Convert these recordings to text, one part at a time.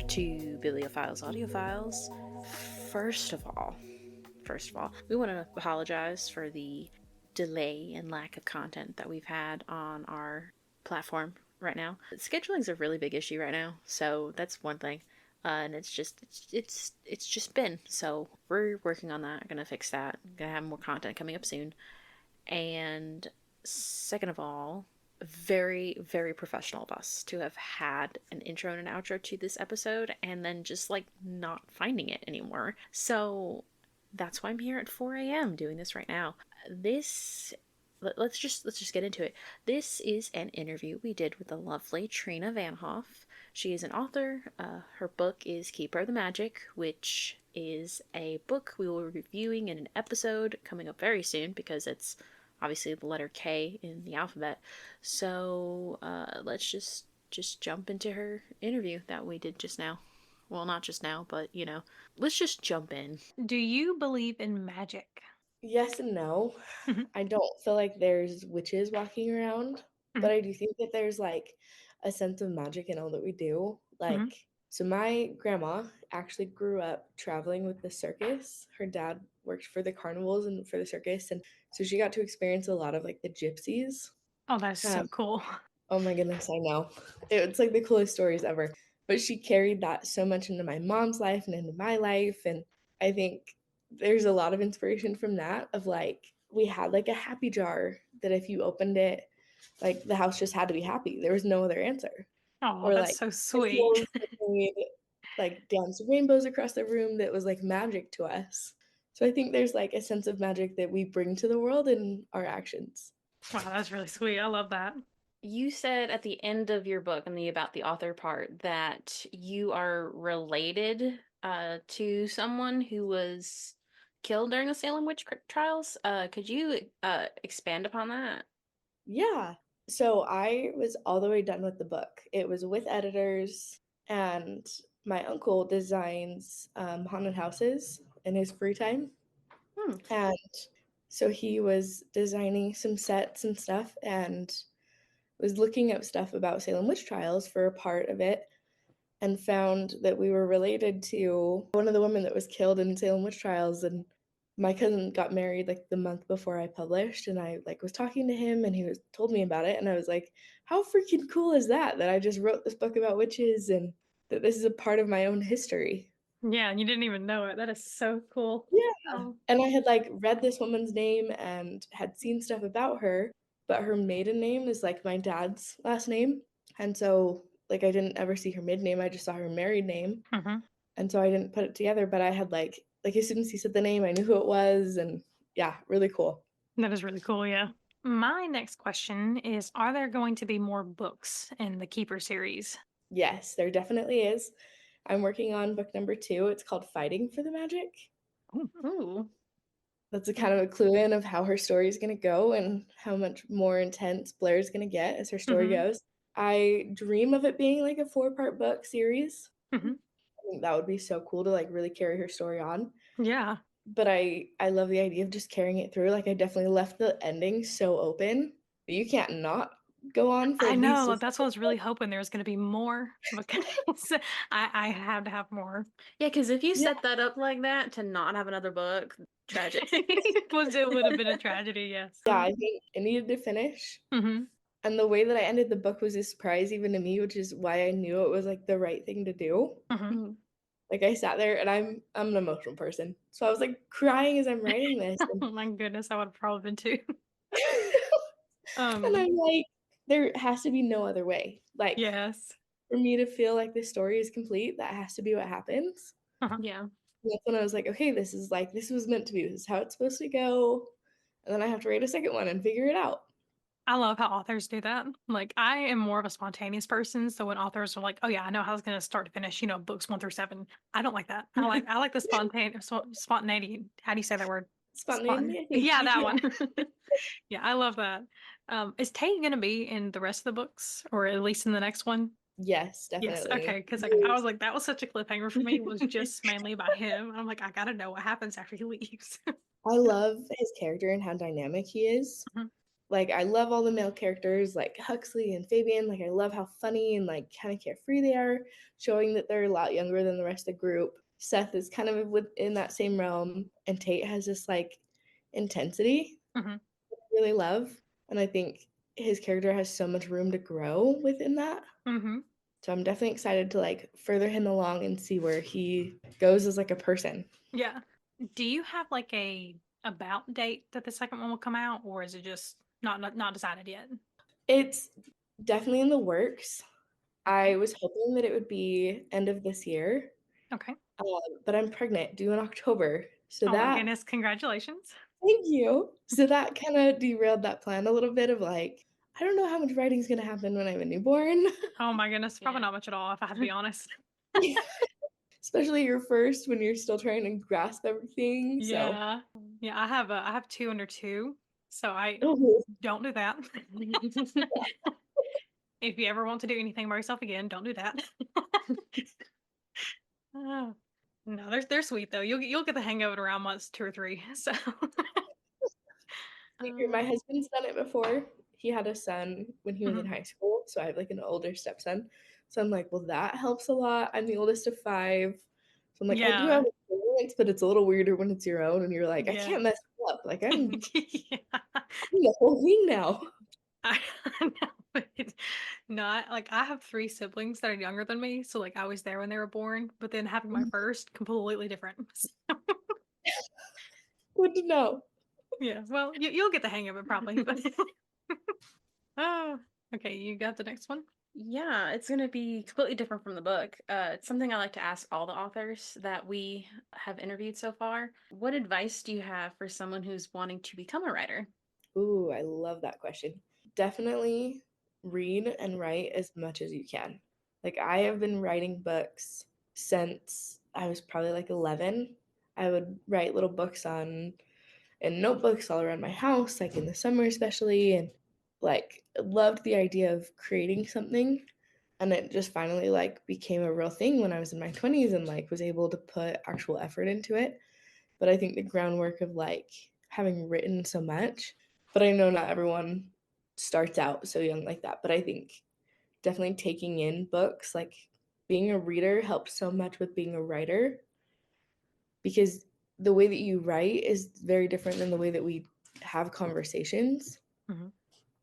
back to Bibliophiles Audiophiles. First of all, we want to apologize for the delay and lack of content that we've had on our platform right now. Scheduling is a really big issue right now, so that's one thing. And it's just been. So we're working on that. Gonna fix that. Gonna have more content coming up soon. And second of all, very, very professional of us to have had an intro and an outro to this episode and then just like not finding it anymore. So that's why I'm here at 4 a.m. doing this right now. Let's just get into it. This is an interview we did with the lovely Trena Vanhoff. She is an author. Her book is Keeper of the Magic, which is a book we will be reviewing in an episode coming up very soon because it's obviously the letter K in the alphabet. So let's just jump into her interview that we did just now. Well, not just now, but let's just jump in. Do you believe in magic? Yes and no. I don't feel like there's witches walking around, but I do think that there's like a sense of magic in all that we do. So my grandma actually grew up traveling with the circus. Her dad worked for the carnivals and for the circus, and so she got to experience a lot of like the gypsies. Oh, that's so cool. Oh my goodness, I know. It's like the coolest stories ever. But she carried that so much into my mom's life and into my life, and I think there's a lot of inspiration from that of like we had like a happy jar that if you opened it, like the house just had to be happy. There was no other answer. Oh, Or that's like so sweet. made, like dance rainbows across the room that was like magic to us. So I think there's like a sense of magic that we bring to the world in our actions. Wow, that's really sweet. I love that. You said at the end of your book, and about the author part, that you are related to someone who was killed during the Salem witch trials. Could you expand upon that? Yeah. So I was all the way done with the book. It was with editors, and my uncle designs haunted houses in his free time. And so he was designing some sets and stuff and was looking up stuff about Salem witch trials for a part of it and found that we were related to one of the women that was killed in Salem witch trials. And my cousin got married like the month before I published, and I like was talking to him and he told me about it, and I was like, how freaking cool is that I just wrote this book about witches and that this is a part of my own history. Yeah, and you didn't even know it. That is so cool. Yeah. And I had like read this woman's name and had seen stuff about her, but her maiden name is like my dad's last name. And so like I didn't ever see her maiden name. I just saw her married name. And so I didn't put it together, but I had like as soon as he said the name, I knew who it was. And yeah, really cool. That is really cool, yeah. My next question is, are there going to be more books in the Keeper series? Yes, there definitely is. I'm working on book number 2. It's called Fighting for the Magic. Ooh. That's a kind of a clue in of how her story is going to go and how much more intense Blair's going to get as her story goes. I dream of it being like a 4-part book series. I think that would be so cool to like really carry her story on. Yeah. But I love the idea of just carrying it through. Like I definitely left the ending so open that you can't not go on for I at know, least that's what I was really hoping there was going to be more because I have to have more. Yeah, because if you set that up like that to not have another book, tragic. It would have been a tragedy, yes. Yeah, I think it needed to finish. And the way that I ended the book was a surprise even to me, which is why I knew it was like the right thing to do. Like I sat there and I'm an emotional person. So I was like crying as I'm writing this. Oh my goodness, I would have probably been too. And I'm like, there has to be no other way. Like, yes, for me to feel like this story is complete, that has to be what happens. Yeah. And that's when I was like, okay, this was meant to be. This is how it's supposed to go. And then I have to write a second one and figure it out. I love how authors do that. Like, I am more of a spontaneous person, so when authors are like, "Oh yeah, I know how it's going to start to finish," books 1 through 7. I don't like that. I like the spontaneity. How do you say that word? Spontaneity. Yeah, that one. Yeah, I love that. Is Tate going to be in the rest of the books, or at least in the next one? Yes, definitely. Yes, okay, because I was like, that was such a cliffhanger for me. It was just mainly about him. I'm like, I gotta know what happens after he leaves. I love his character and how dynamic he is. Like, I love all the male characters, like Huxley and Fabian. Like, I love how funny and like kind of carefree they are, showing that they're a lot younger than the rest of the group. Seth is kind of within that same realm, and Tate has this like intensity Mm-hmm. I really love. And I think his character has so much room to grow within that. Mm-hmm. So I'm definitely excited to like further him along and see where he goes as like a person. Yeah. Do you have like a about date that the second one will come out, or is it just not decided yet? It's definitely in the works. I was hoping that it would be end of this year, Okay. but I'm pregnant, due in October. So Oh my that, goodness, congratulations. thank you. So that kind of derailed that plan a little bit of like, I don't know how much writing's going to happen when I have a newborn, Oh my goodness, probably Yeah. not much at all, if I had to be honest. especially your first when you're still trying to grasp everything. So, Yeah. Yeah, I have two under two, so I oh, don't do that. If you ever want to do anything by yourself again, don't do that. Oh, no, they're sweet though. You'll get the hang of it around months 2 or 3. So my husband's done it before. He had a son when he was in mhm. high school, so I have like an older stepson. So I'm like, well, that helps a lot. I'm the oldest of 5. So I'm like, I do Yeah. have experience, but it's a little weirder when it's your own and you're like, I Yeah. can't mess it up. Like I'm Yeah. the whole thing now. I know, but not like I have 3 siblings that are younger than me, so like I was there when they were born, but then having my first completely different. So, Good to know. yeah, well, you'll get the hang of it probably, but oh, okay, you got the next one. Yeah, it's going to be completely different from the book. It's something I like to ask all the authors that we have interviewed so far. What advice do you have for someone who's wanting to become a writer? Ooh, I love that question. Definitely read and write as much as you can. Like I have been writing books since I was probably like 11. I would write little books on in notebooks all around my house, like in the summer especially, and like loved the idea of creating something. And it just finally like became a real thing when I was in my 20s and like was able to put actual effort into it. But I think the groundwork of like having written so much, but I know not everyone starts out so young like that. But I think definitely taking in books, like being a reader helps so much with being a writer because the way that you write is very different than the way that we have conversations. Mhm.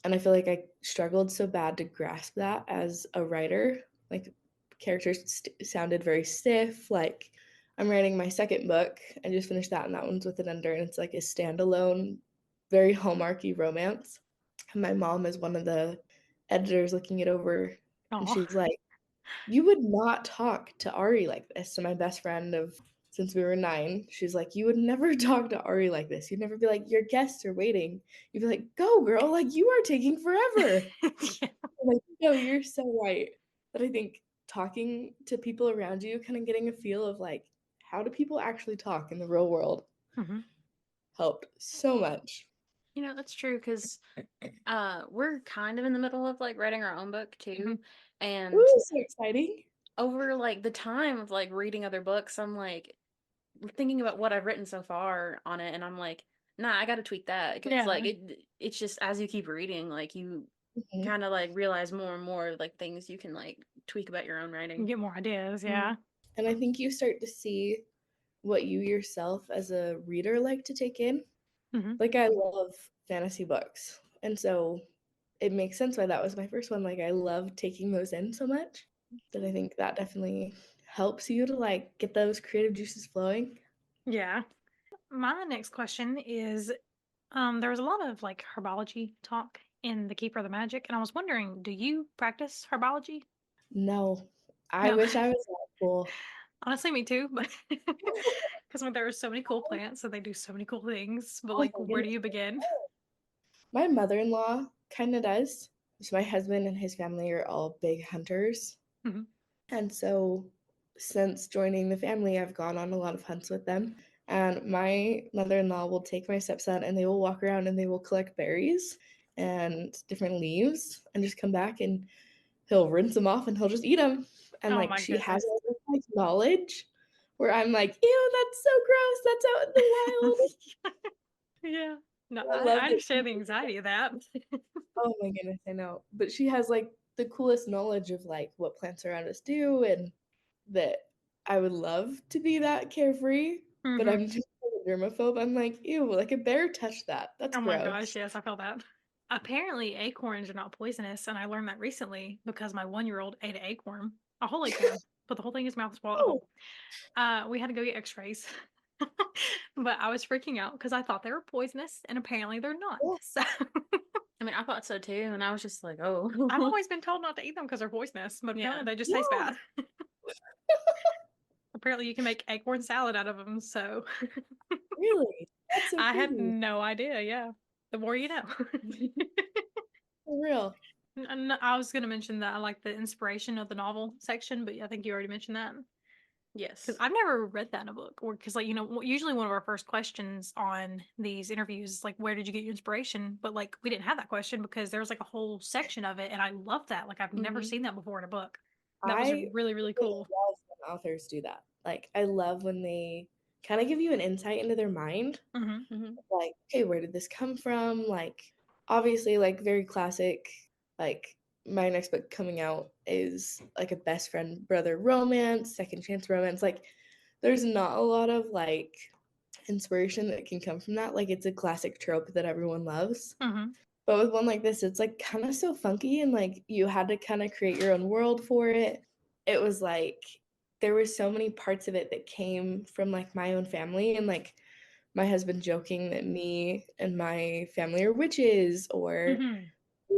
And I feel like I struggled so bad to grasp that as a writer. Like characters sounded very stiff. Like I'm writing my second book. I just finished that, and that one's with an under, and it's like a standalone, very hallmarky romance. And my mom is one of the editors looking it over, and Oh, she's like, "You would not talk to Ari like this." So my best friend of since we were 9, she's like, "You would never talk to Ari like this. You'd never be like, your guests are waiting. You'd be like, go girl, like you are taking forever." yeah. I'm like, no, you're so right. But I think talking to people around you, kind of getting a feel of like, how do people actually talk in the real world Mhm. helped so much. You know, that's true because we're kind of in the middle of like writing our own book too. And Ooh, so exciting. over like the time of like reading other books, I'm like thinking about what I've written so far on it, and I'm like, nah, I got to tweak that because like Yeah. it's just as you keep reading, like you Mhm. kind of like realize more and more like things you can like tweak about your own You writing. get more ideas, Mhm. yeah. And I think you start to see what you yourself as a reader like to take in. Hmm. Like I love fantasy books. And so it makes sense why that was my first one. Like I love taking those in so much that I think that definitely helps you to like get those creative juices flowing. Yeah. My next question is there was a lot of like herbology talk in The Keeper of the Magic, and I was wondering, do you practice herbology? No, I No. wish I was that cool. Honestly, me too, but because there are so many cool plants and they do so many cool things, but Oh like my where do goodness. you begin? My mother-in-law kind of does. So my husband and his family are all big hunters. Mhm. And so since joining the family, I've gone on a lot of hunts with them. And my mother-in-law will take my stepson and they will walk around and they will collect berries and different leaves and just come back and he'll rinse them off and he'll just eat them. And Oh like my she has goodness. all this like knowledge where I'm like, ew, that's so gross. That's out in the wild. Yeah. No, I I love that. understand the anxiety of that. Oh my goodness, I know. But she has like the coolest knowledge of like what plants around us do, and that I would love to be that carefree, but Mhm. I'm just a germaphobe. I'm like, ew, like a bear touched that. That's Oh my gosh, gross. yes, I felt that. Apparently, acorns are not poisonous, and I learned that recently because my 1-year-old ate an acorn, a whole acorn, put the whole thing in his mouth, swallowed it Oh, whole. We had to go get X-rays, but I was freaking out because I thought they were poisonous, and apparently they're not. yeah. So I mean, I thought so too, and I was just like, oh. I've always been told not to eat them because they're poisonous, but apparently Yeah. they just taste Yeah, bad. Apparently, you can make acorn salad out of them. So really. That's so I had crazy. no idea. Yeah, the more you know. For real. And I was going to mention that I like the inspiration of the novel section, but I think you already mentioned that. Because Yes. I've never read that in a book, or because, like, usually one of our first questions on these interviews is like, where did you get your inspiration? But like, we didn't have that question because there was like a whole section of it, and I love that. Like, I've never Hmm. seen that before in a book. That was I really, really really cool. love when authors do that. Like, I love when they kind of give you an insight into their mind. Hmm. Hmm. Like, okay, where did this come from? Like, obviously, like, very classic. Like, my next book coming out is like a best friend brother romance, second chance romance. Like, there's not a lot of like inspiration that can come from that. Like, it's a classic trope that everyone loves. Hmm. But with one like this, it's like kind of so funky, and like you had to kind of create your own world for it. It was like there were so many parts of it that came from like my own family, and like my husband joking that me and my family are witches, or Hmm.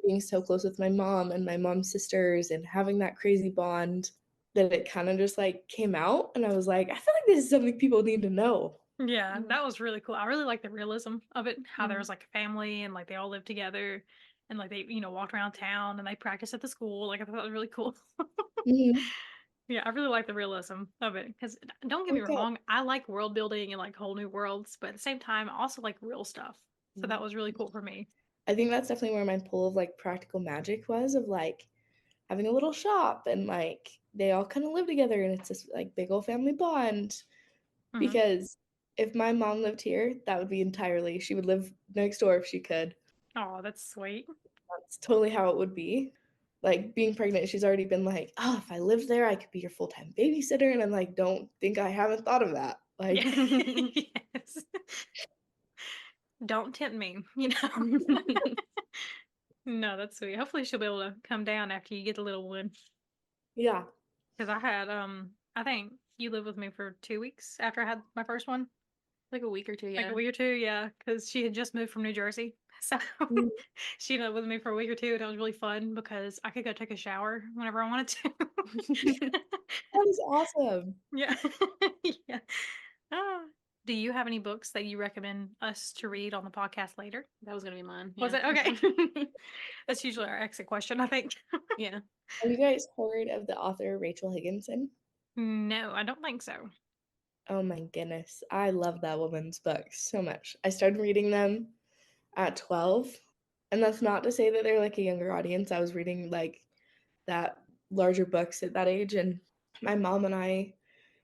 being so close with my mom and my mom's sisters and having that crazy bond, that it kind of just like came out, and I was like, I feel like this is something people need to know. Yeah, Hmm. that was really cool. I really like the realism of it, how there Hmm. was like a family and like they all lived together and like they, walked around town and they practiced at the school. Like I thought that was really cool. Mhm. Yeah, I really like the realism of it because don't get me Okay. wrong, I like world building and like whole new worlds, but at the same time, I also like real stuff. So that was really cool for me. I think that's definitely where my pull of like practical magic was, of like having a little shop, and like they all kind of live together, and it's this like big old family bond. Hmm. Because if my mom lived here, that would be entirely, she would live next door if she could. Oh, that's sweet. That's totally how it would be. Like being pregnant, she's already been like, oh, if I lived there, I could be your full-time babysitter. And I'm like, don't think I haven't thought of that. Yeah. Like, Yes. Don't tempt me, No, that's sweet. Hopefully she'll be able to come down after you get the little one. yeah. Because I had I think you lived with me for 2 weeks after I had my first one. Like a week or two, Like yeah. a week or two, yeah. Because she had just moved from New Jersey. So Mm, she lived with me for a week or two, and it was really fun because I could go take a shower whenever I wanted to. that is awesome. Yeah. Yeah. Ah. Do you have any books that you recommend us to read on the podcast later? That was gonna be mine. Was Yeah. it? Okay. That's usually our exit question, I think. Yeah. Have you guys heard of the author Rachel Higginson? No, I don't think so. Oh my goodness. I love that woman's books so much. I started reading them at 12. And that's not to say that they're like a younger audience. I was reading like that larger books at that age, and my mom and I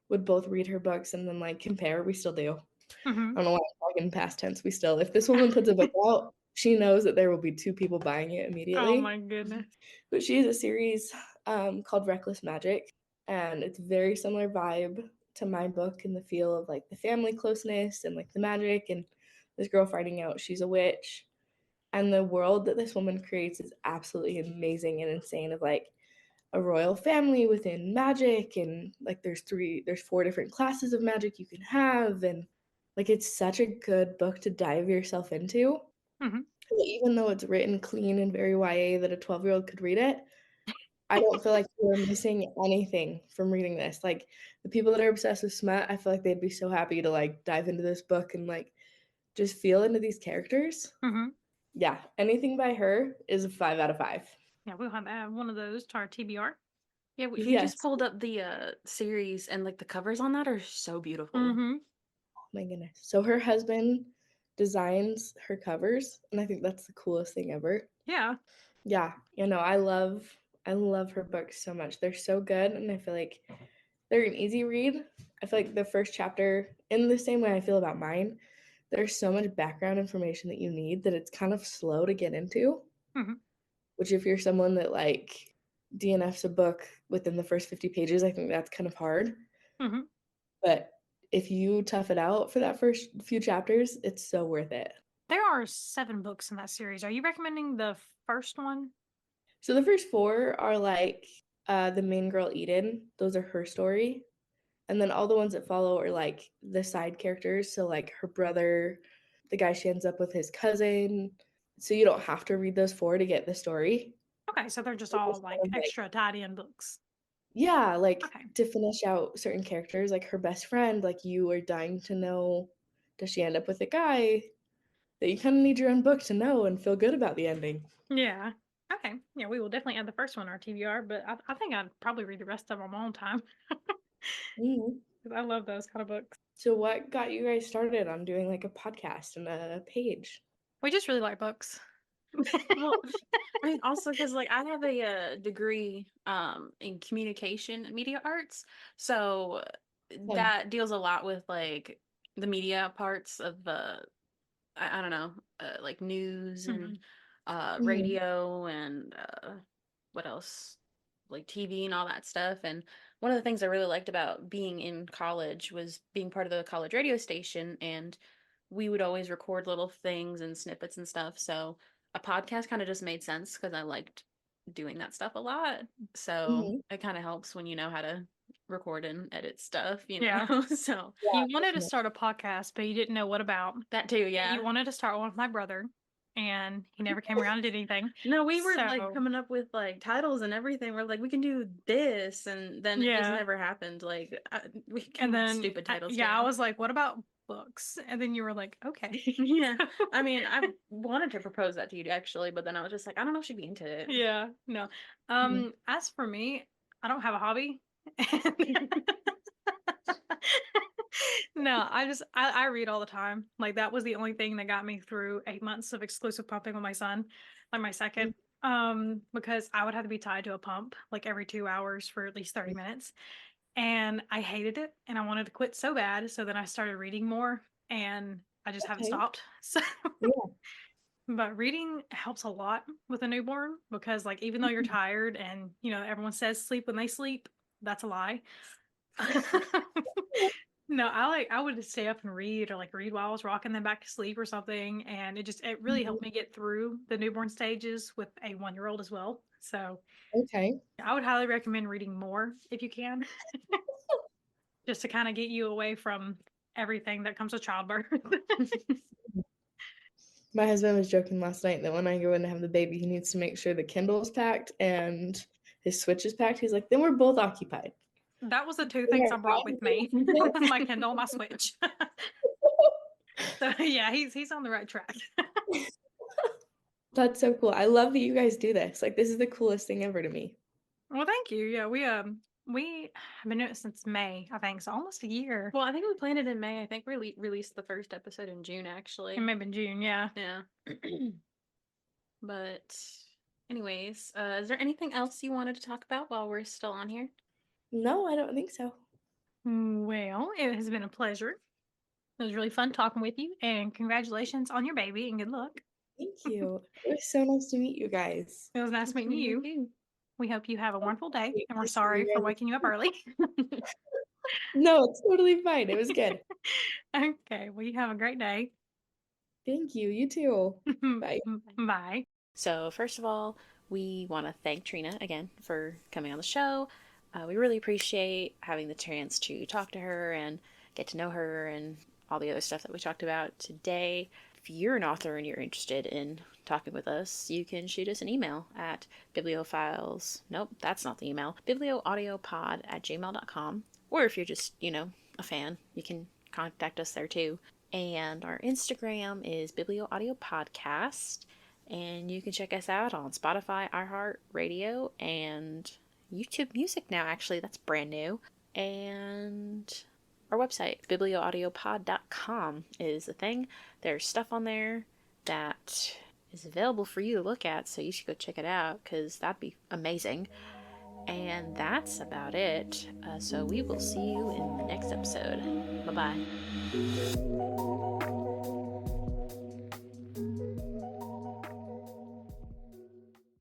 would both read her books and then like compare. We still do. Hmm. I don't know why I'm talking past tense. We still, if this woman puts a book out, she knows that there will be two people buying it Oh immediately. my goodness. But she has a series called Reckless Magic, and it's very similar vibe to my book in the feel of like the family closeness and like the magic, and this girl finding out she's a witch. And the world that this woman creates is absolutely amazing and insane, of like a royal family within magic, and like there's four different classes of magic you can have, and like it's such a good book to dive yourself into. Hmm. Even though it's written clean and very YA that a 12-year-old could read it, I don't feel like you're missing anything from reading this. Like the people that are obsessed with smut, I feel like they'd be so happy to like dive into this book and like just feel into these characters. Hmm. Yeah, anything by her is a 5 out of 5. Yeah, we'll have to add one of those to our TBR. Yeah, we just Yes. pulled up the series, and like the covers on that are so beautiful. Hmm. Oh my goodness. So her husband designs her covers, and I think that's the coolest thing ever. Yeah. Yeah, I love her books so much. They're so good, and I feel like they're an easy read. I feel like the first chapter, in the same way I feel about mine, there's so much background information that you need that it's kind of slow to get into. Mhm. Which if you're someone that like DNFs a book within the first 50 pages, I think that's kind of hard. Mhm. But if you tough it out for that first few chapters, it's so worth it. There are 7 books in that series. Are you recommending the first one? So the first 4 are like the main girl Eden. Those are her story. And then all the ones that follow are like the side characters. So like her brother, the guy she ends up with, his cousin. So you don't have to read those 4 to get the story. Okay, so they're just They're all just like kind of like, extra tied-in books. yeah, like Okay. to finish out certain characters, like her best friend, like you are dying to know, does she end up with a guy that you kind of need your own book to know and feel good about the ending. Yeah. Okay. Yeah, we will definitely add the first one to our TBR, but I think I'd probably read the rest of them all the time. Mhm. 'Cause I love those kind of books. So what got you guys started on doing like a podcast and a page? We just really like books. Well, I mean, also because like I have a degree in communication and media arts, so Fun. that deals a lot with like the media parts of I don't know, like news and Mhm. radio and what else? Like TV and all that stuff. And one of the things I really liked about being in college was being part of the college radio station, and we would always record little things and snippets and stuff. So a podcast kind of just made sense because I liked doing that stuff a lot. So Mhm. it kind of helps when you know how to record and edit stuff, you Yeah. know? So Yeah, You wanted to definitely. start a podcast, but you didn't know what about. that too, yeah. You wanted to start one with my brother, and he never came around and did anything. No, we were like So, coming up with like titles and everything. We're like, we can do this, and then it just yeah. never happened. Like we came And up with then, stupid titles yeah, I too. was like, what about books? And then you were like, okay. Yeah, I mean, I wanted to propose that to you actually, but then I was just like, I don't know if she'd be into it. Yeah, no. Mhm. As for me, I don't have a hobby. No, I read all the time. Like that was the only thing that got me through 8 months of exclusive pumping with my son, like my second. Because I would have to be tied to a pump like every 2 hours for at least 30 minutes. And I hated it and I wanted to quit so bad. So then I started reading more and I just haven't Okay. stopped. So Yeah. but reading helps a lot with a newborn because like even though you're tired and everyone says sleep when they sleep, that's a lie. No, I would stay up and read or like read while I was rocking them back to sleep or something. And it really Mhm. helped me get through the newborn stages with a 1-year-old as well. So Okay. I would highly recommend reading more if you can, just to kind of get you away from everything that comes with childbirth. My husband was joking last night that when I go in to have the baby, he needs to make sure the Kindle's packed and his Switch is packed. He's like, then we're both occupied. That was the two We things are I brought fine. with me. My Kindle, my Switch. So yeah, he's on the right track. That's so cool. I love that you guys do this. Like, this is the coolest thing ever to me. Well, thank you. Yeah, we have been doing it since May, I think, so almost a year. Well, I think we planned it in May. I think we released the first episode in June, actually. And maybe in June, yeah. Yeah. But, anyways, is there anything else you wanted to talk about while we're still on here? No, I don't think so. Well, it has been a pleasure. It was really fun talking with you, and congratulations on your baby, and good luck. Thank you. It was so nice to meet you guys. It was nice meeting you. too. We hope you have a wonderful day, Great and we're to see sorry for you waking you up early. guys. No, it's totally fine. It was good. Okay, well, you have a great day. Thank you. You too. Bye. Bye. So, first of all, we want to thank Trena again for coming on the show. We really appreciate having the chance to talk to her and get to know her and all the other stuff that we talked about today. If you're an author and you're interested in talking with us, you can shoot us an email at bibliophiles. Nope, that's not the email. biblioaudiopod@gmail.com. Or if you're just, a fan, you can contact us there too. And our Instagram is Biblio Audio Podcast. And you can check us out on Spotify, iHeartRadio, and YouTube Music now, actually. That's brand new. And our website, biblioaudiopod.com, is the thing. There's stuff on there that is available for you to look at, so you should go check it out, because that'd be amazing. And that's about it. So we will see you in the next episode. Bye-bye.